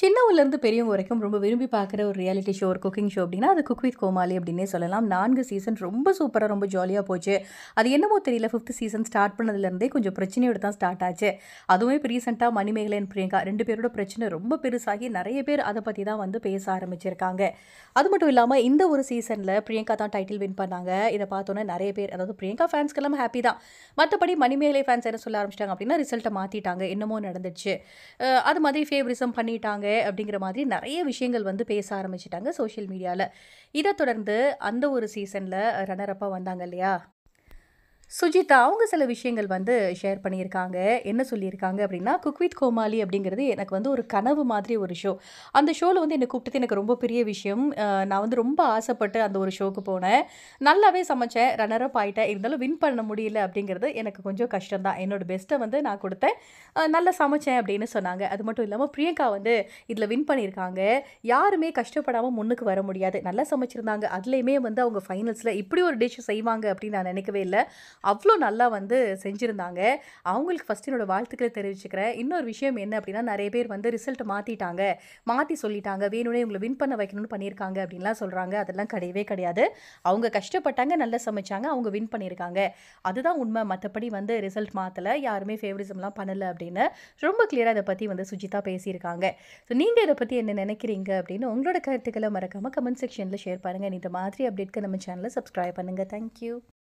சின்னவங்கலேருந்து பெரியவங்க வரைக்கும் ரொம்ப விரும்பி பார்க்குற ஒரு ரியாலிட்டி ஷோ, ஒரு குக்கிங் ஷோ அப்டின்னா, அது குக் வித் கோமாளி அப்டின்னே சொல்லலாம். 4 சீசன் ரொம்ப சூப்பரா, ரொம்ப ஜாலியா போச்சு. அது என்னமோ தெரியல 5த் சீசன் ஸ்டார்ட் பண்ணதுலேருந்தே கொஞ்சம் பிரச்சனையோட தான் ஸ்டார்ட் ஆச்சு. அதுவும் இப்ப ரீசென்ட்டா மணிமேகலை அண்ட் பிரியங்கா 2 பேரோட பிரச்சனை ரொம்ப பெருசாகி நெறைய பேர் அத பத்தி தான் வந்து பேச ஆரம்பிச்சிருக்காங்க. அது மட்டும் இல்லாம இந்த ஒரு சீசன்ல பிரியங்கா தான் டைட்டில் வின் பண்ணாங்க. இத பார்த்தோனே நெறைய பேர், அதாவது பிரியங்கா ஃபேன்ஸ்க்கெல்லாம் ஹேப்பி தான். மத்தபடி மணிமேகலை ஃபேன்ஸ் என்ன சொல்ல ஆரம்பிச்சுட்டாங்க அப்டின்னா, ரிசல்ட்ட மாத்திட்டாங்க. என்னமோ நடந்துச்சு. அது மாதிரி ஃபேவரிசம் பண்ணிட்டாங்க அப்படிங்கிற மாதிரி நெறைய விஷயங்கள் வந்து பேச ஆரம்பிச்சுட்டாங்க சோஷியல் மீடியால. இத தொடர்ந்து அந்த ஒரு சீசன்ல ரன்னர் அப்பா வந்தாங்க இல்லையா? சுஜிதா அவங்க சில விஷயங்கள் வந்து ஷேர் பண்ணியிருக்காங்க. என்ன சொல்லியிருக்காங்க அப்படின்னா, குக் வித் கோமாளி அப்படிங்கிறது எனக்கு வந்து ஒரு கனவு மாதிரி ஒரு ஷோ. அந்த ஷோல வந்து என்ன கூப்பிட்டது எனக்கு ரொம்ப பெரிய விஷயம். நான் வந்து ரொம்ப ஆசைப்பட்டு அந்த ஒரு ஷோக்கு போனேன். நல்லாவே சமைச்சேன். ரன்னர் அப் ஆயிட்டேன். இருந்தாலும் வின் பண்ண முடியல அப்படிங்கிறது எனக்கு கொஞ்சம் கஷ்டம் தான். என்னோட பெஸ்ட்ட வந்து நான் குடுத்தேன். நல்லா சமைச்சேன் அப்படின்னு சொன்னாங்க. அது மட்டும் இல்லாம பிரியங்கா வந்து இதில வின் பண்ணியிருக்காங்க. யாருமே கஷ்டப்படாம முன்னுக்கு வர முடியாது. நல்லா சமைச்சிருந்தாங்க. அதுலயுமே வந்து அவங்க ஃபைனல்ஸ்ல இப்படி ஒரு டிஷ் செய்வாங்க அப்படின்னு நான் நினைக்கவே இல்ல. அவ்ளோ நல்லா வந்து செஞ்சிருந்தாங்க. அவங்களுக்கு ஃபர்ஸ்ட்டு என்னோட வாழ்த்துக்கள தெரிவிச்சுக்கிறேன். இன்னொரு விஷயம் என்ன அப்டின்னா, நெறைய பேர் வந்து ரிசல்ட்ட மாத்திட்டாங்க. மாத்தி சொல்லிட்டாங்க. வேணும்னே உங்கள வின் பண்ண வைக்கணும்னு பண்ணியிருக்காங்க அப்டின்லாம் சொல்றாங்க. அதெல்லாம் கிடையவே கிடையாது. அவங்க கஷ்டப்பட்டாங்க, நல்லா சமைச்சாங்க. அவங்க வின் பண்ணியிருக்காங்க. அதுதான் உண்ம. மத்தபடி வந்து ரிசல்ட் மாத்தல. யாருமே ஃபேவரிசம்லாம் பண்ணல அப்டின்னு ரொம்ப கிளியரா இத பத்தி வந்து சுஜிதா பேசியிருக்காங்க. ஸோ நீங்க இத பத்தி என்ன நெனைக்கிறீங்க அப்டின்னு உங்களோட கருத்துக்கள மறக்காம கமெண்ட் செக்ஷன்ல ஷேர் பண்ணுங்க. இந்த மாதிரி அப்டேட்க்கு நம்ம சேனல சப்ஸ்கிரைப் பண்ணுங்க. Thank you.